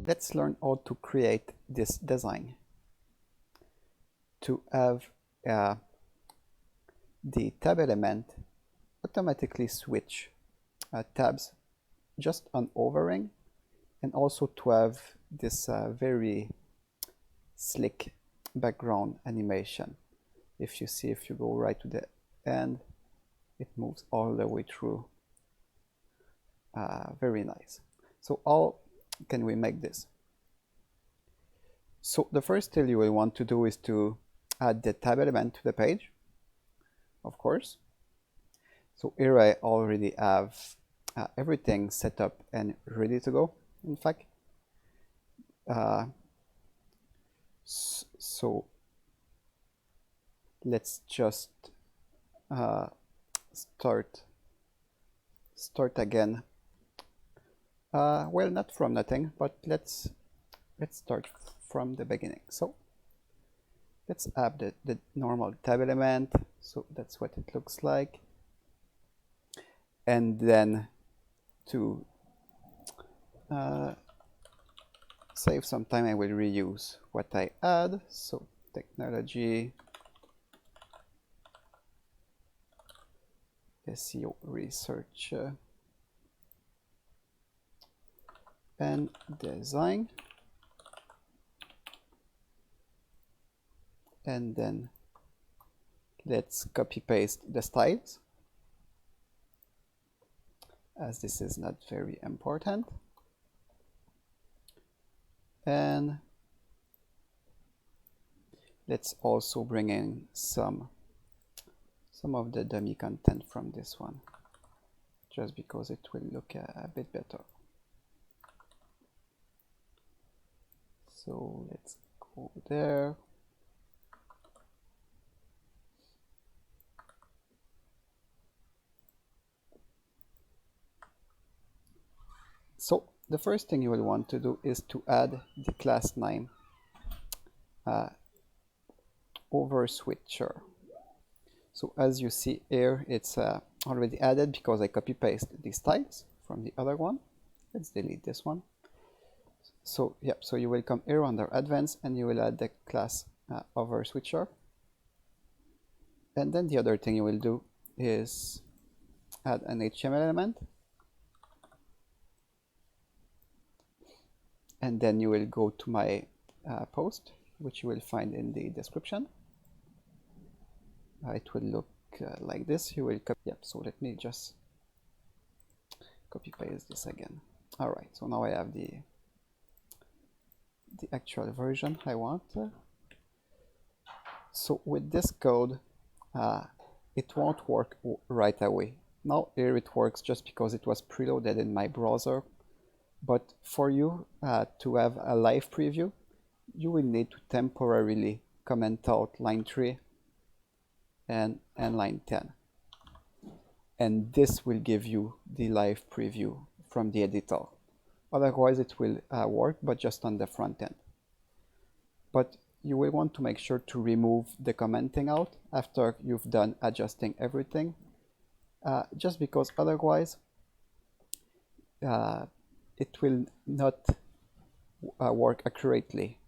Let's learn how to create this design to have the tab element automatically switch tabs just on overing, and also to have this very slick background animation. If you see, if you go right to the end, it moves all the way through. Very nice. So how can we make this? So the first thing you will want to do is to add the tab element to the page, of course. So here I already have everything set up and ready to go, in fact. So let's just start again. Well, not from nothing, but let's start from the beginning. So let's add the normal tab element. So that's what it looks like. And then to save some time, I will reuse what I add. So technology, SEO research, and design. And then let's copy paste the styles, as this is not very important. And let's also bring in some of the dummy content from this one, just because it will look a bit better. So let's go there. So the first thing you will want to do is to add the class name over switcher. So as you see here, it's already added because I copy paste the styles from the other one. Let's delete this one. So yeah, so you will come here under advanced and you will add the class over switcher. And then the other thing you will do is add an HTML element. And then you will go to my post, which you will find in the description. It will look like this. You will copy. Yep. So let me just copy paste this again. All right. So now I have the actual version I want. So with this code, it won't work right away. Now here it works just because it was preloaded in my browser. But for you to have a live preview, you will need to temporarily comment out line 3 and line 10. And this will give you the live preview from the editor. Otherwise it will work, but just on the front end. But you will want to make sure to remove the commenting out after you've done adjusting everything, just because otherwise it will not work accurately.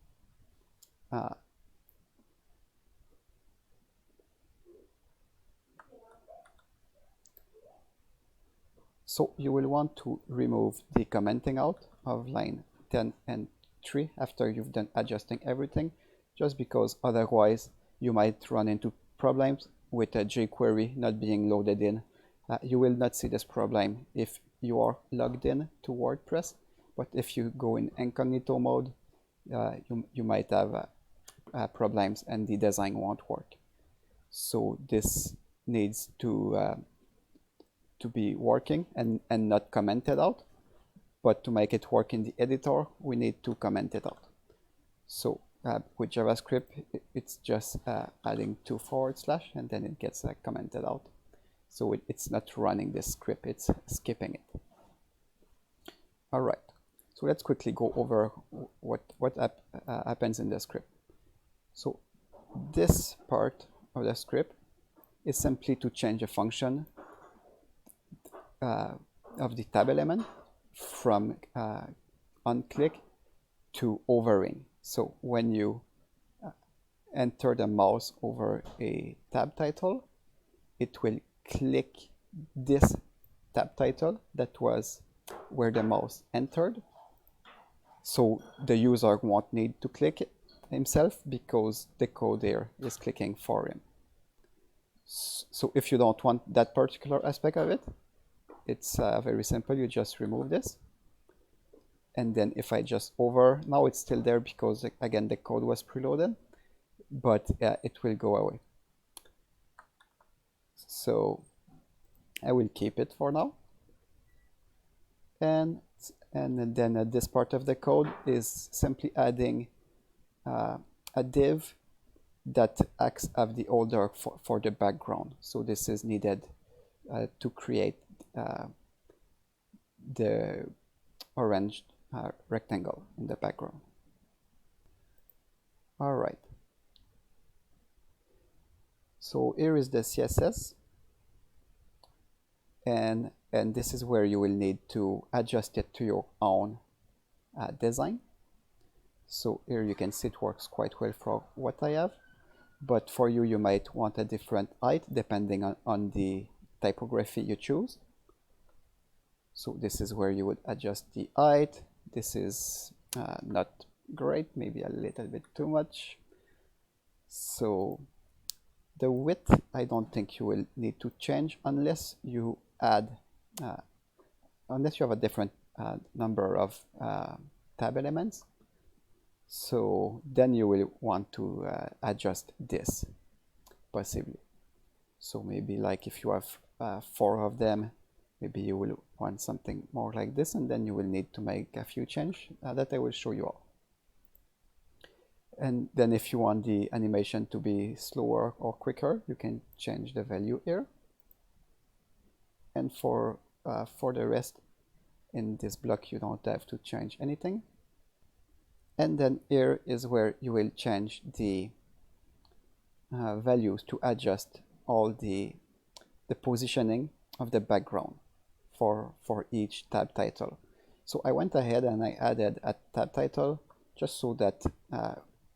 So you will want to remove the commenting out of line 10 and 3 after you've done adjusting everything, just because otherwise you might run into problems with a jQuery not being loaded in. You will not see this problem if you are logged in to WordPress, but if you go in incognito mode, you might have problems and the design won't work. So this needs to be working and not commented out, but to make it work in the editor, we need to comment it out. So with JavaScript, it's just adding 2 / and then it gets commented out. So it's not running this script, it's skipping it. All right, so let's quickly go over what happens in the script. So this part of the script is simply to change a function of the tab element from onClick to overing. So when you enter the mouse over a tab title, it will click this tab title that was where the mouse entered. So the user won't need to click it himself because the code there is clicking for him. So if you don't want that particular aspect of it, it's very simple. You just remove this. And then if I just over, now it's still there because again the code was preloaded, but it will go away. So I will keep it for now. And then this part of the code is simply adding a div that acts as the holder for the background. So this is needed to create the orange rectangle in the background. All right. So here is the CSS, and this is where you will need to adjust it to your own design. So here you can see it works quite well for what I have, but for you, you might want a different height depending on the typography you choose. So this is where you would adjust the height. This is not great, maybe a little bit too much. So the width, I don't think you will need to change unless you add, unless you have a different number of tab elements. So then you will want to adjust this possibly. So maybe like if you have 4 of them, maybe you will want something more like this, and then you will need to make a few changes that I will show you all. And then if you want the animation to be slower or quicker, you can change the value here. And for the rest in this block, you don't have to change anything. And then here is where you will change the values to adjust all the positioning of the background for each tab title. So I went ahead and I added a tab title just so that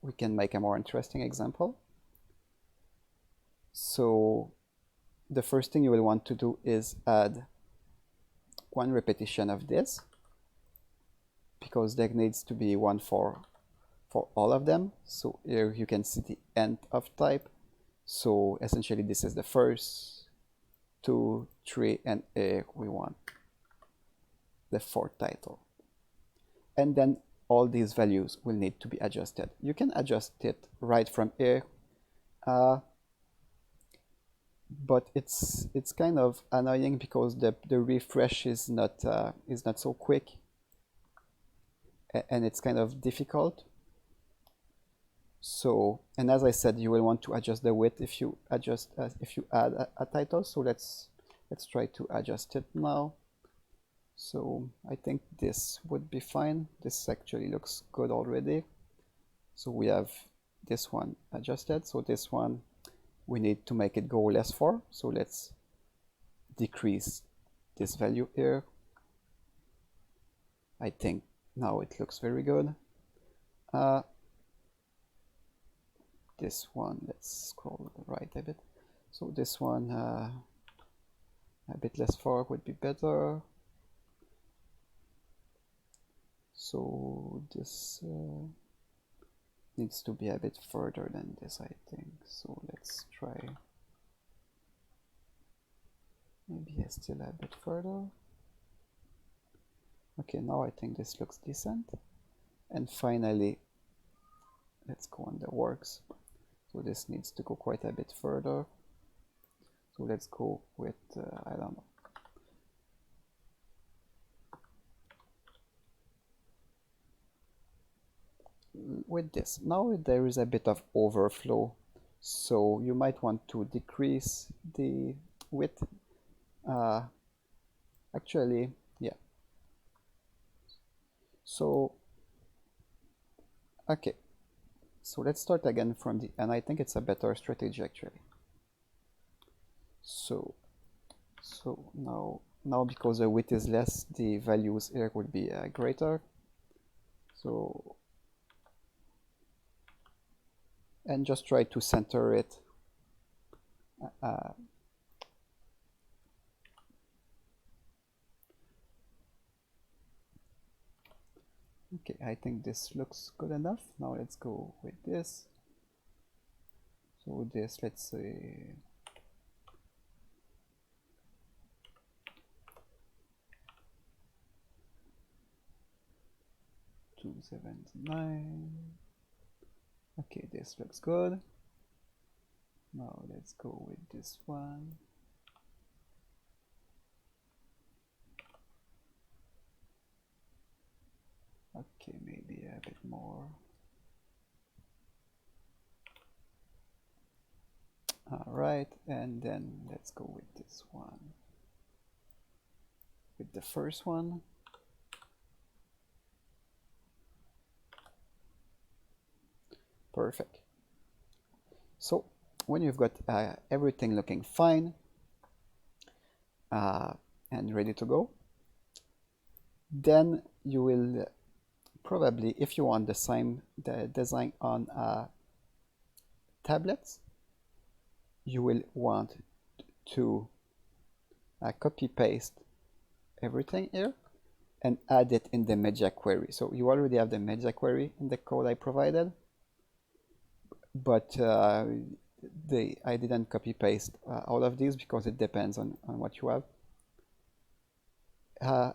we can make a more interesting example. So the first thing you will want to do is add 1 repetition of this, because there needs to be one for all of them. So here you can see the end of type. So essentially this is the first, 2, 3, and here we want the 4th title. And then all these values will need to be adjusted. You can adjust it right from here, but it's kind of annoying because the refresh is not so quick, and it's kind of difficult. So, and as I said, you will want to adjust the width if you add a title. So let's try to adjust it now. So I think this would be fine. This actually looks good already. So we have this one adjusted. So this one we need to make it go less for. So let's decrease this value here. I think now it looks very good. This one, let's scroll right a bit. So this one a bit less far would be better. So this needs to be a bit further than this, I think. So let's try maybe still a bit further. Okay, now I think this looks decent. And finally, let's go on the works. So this needs to go quite a bit further. So let's go with, I don't know. With this, now there is a bit of overflow. So you might want to decrease the width. Actually, yeah. So, okay. So let's start again from the end. I think it's a better strategy actually. So now because the width is less, the values here would be greater. So and just try to center it. Okay, I think this looks good enough. Now let's go with this. So this, let's say, $279. Okay, this looks good. Now let's go with this one. Okay, maybe a bit more. All right, and then let's go with this one. With the first one. Perfect. So when you've got everything looking fine and ready to go, then you will probably, if you want the same design on tablets, you will want to copy paste everything here and add it in the media query. So you already have the media query in the code I provided, but I didn't copy paste all of these because it depends on what you have.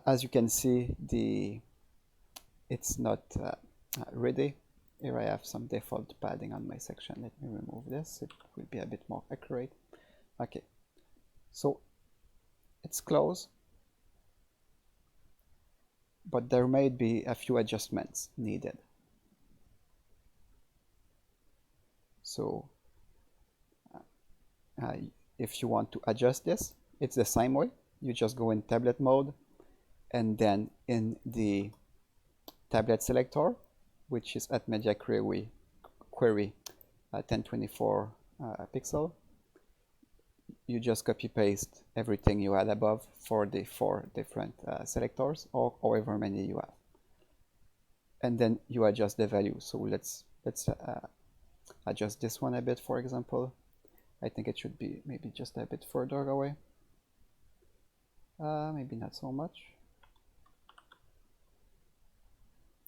As you can see, it's not ready. Here I have some default padding on my section. Let me remove this. It will be a bit more accurate. Okay, so it's close, but there may be a few adjustments needed. So if you want to adjust this, it's the same way. You just go in tablet mode, and then in the tablet selector, which is at media query 1024 pixel, you just copy paste everything you had above for the 4 different selectors, or however many you have, and then you adjust the value. So let's adjust this one a bit, for example. I think it should be maybe just a bit further away. Maybe not so much.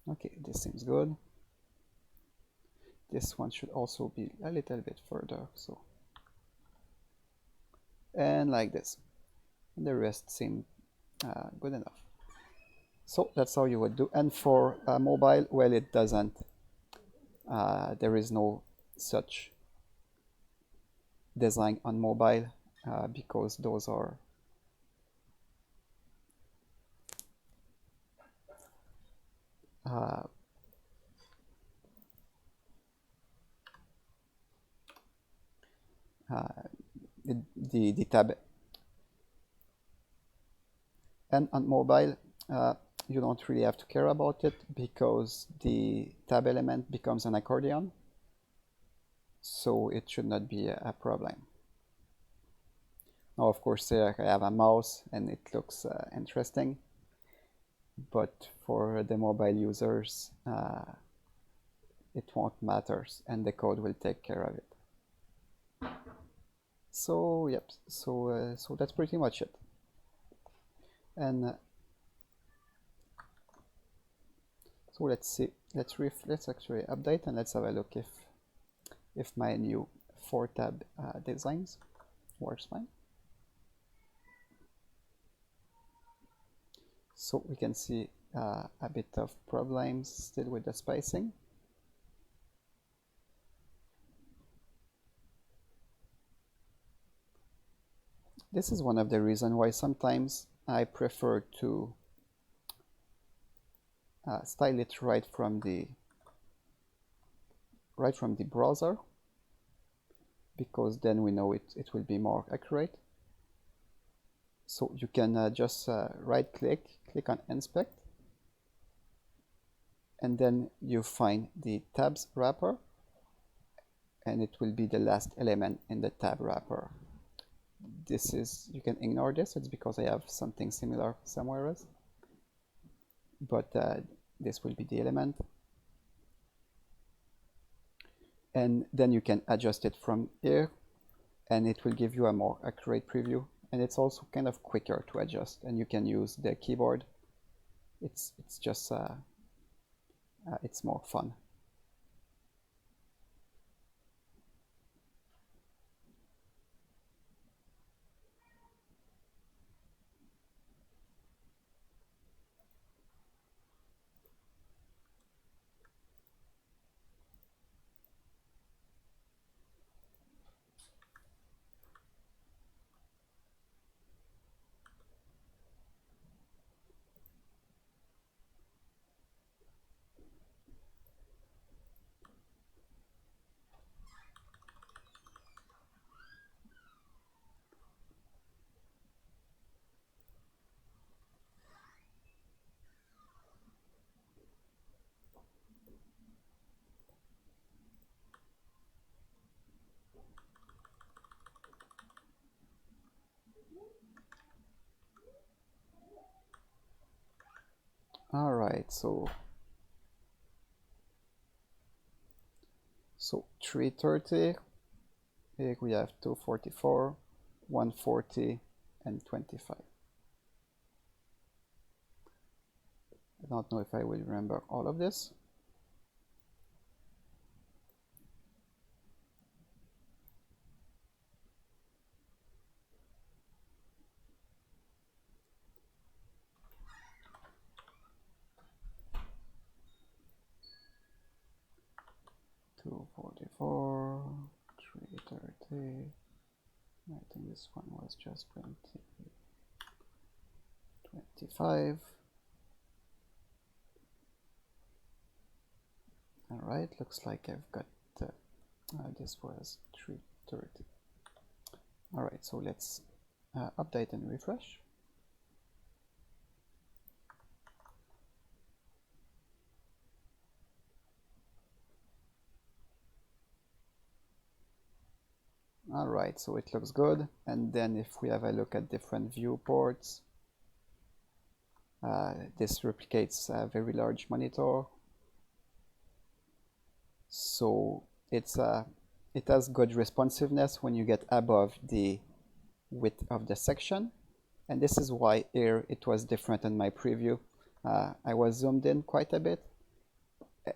Okay, this seems good. This one should also be a little bit further, so. And like this. And the rest seem good enough. So that's how you would do. And for mobile, well, it doesn't. There is no such design on mobile because those are the tab. And on mobile, you don't really have to care about it because the tab element becomes an accordion, so it should not be a problem. Now, of course, I have a mouse and it looks interesting, but for the mobile users, it won't matter, and the code will take care of it. So yep, so that's pretty much it. And so let's see, let's actually update and let's have a look if my new 4-tab designs works fine. So we can see a bit of problems still with the spacing. This is one of the reasons why sometimes I prefer to style it right from the browser, because then we know it will be more accurate. So you can just right click on inspect, and then you find the tabs wrapper, and it will be the last element in the tab wrapper. This is, you can ignore this, it's because I have something similar somewhere else, but this will be the element. and then you can adjust it from here, and it will give you a more accurate preview. And it's also kind of quicker to adjust, and you can use the keyboard. It's just it's more fun. All right, so 330. Here we have 244, 140, and 25. I don't know if I will remember all of this. Two 44, 330. I think this one was just 25. All right, looks like I've got this was 330. All right, so let's update and refresh. All right, so it looks good. And then if we have a look at different viewports, this replicates a very large monitor. So it has good responsiveness when you get above the width of the section. And this is why here it was different in my preview. I was zoomed in quite a bit,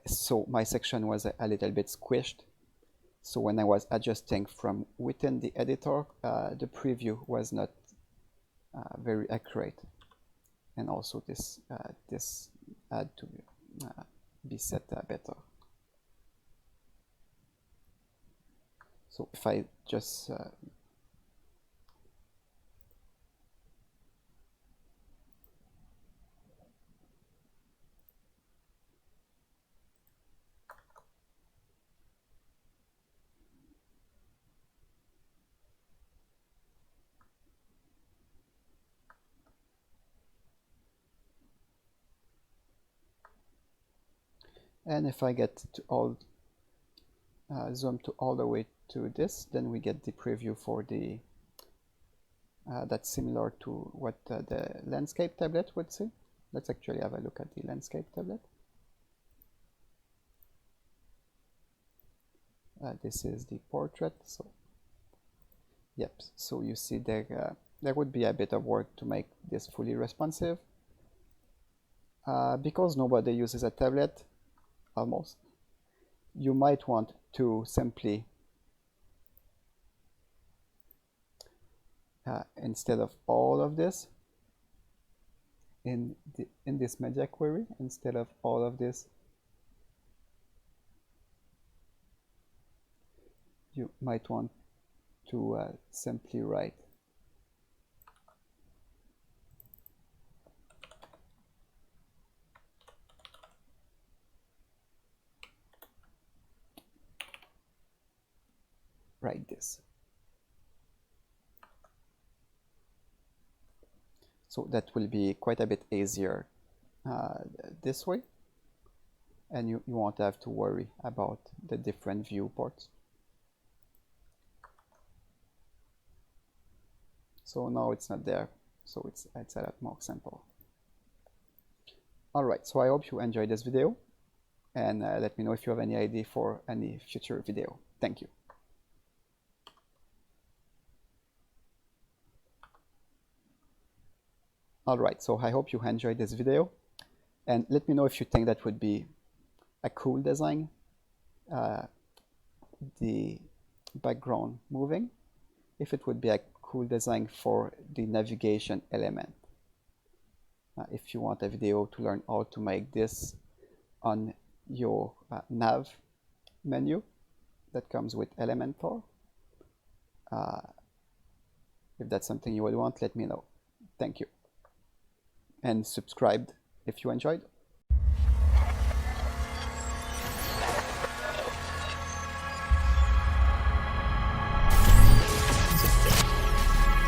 so my section was a little bit squished. So when I was adjusting from within the editor, the preview was not very accurate. And also this had to be set better. So if I just and if I get to all zoom to all the way to this, then we get the preview for the that's similar to what the landscape tablet would see. Let's actually have a look at the landscape tablet. This is the portrait. So yep, so you see there would be a bit of work to make this fully responsive. Because nobody uses a tablet, almost, you might want to simply instead of all of this in this media query, instead of all of this, you might want to simply write this. So that will be quite a bit easier this way, and you won't have to worry about the different viewports. So now it's not there, so it's a lot more simple. All right, so I hope you enjoyed this video. and let me know if you have any idea for any future video. Thank you. All right, so I hope you enjoyed this video, and let me know if you think that would be a cool design, the background moving, if it would be a cool design for the navigation element. If you want a video to learn how to make this on your nav menu that comes with Elementor, if that's something you would want, let me know. Thank you. And subscribe if you enjoyed.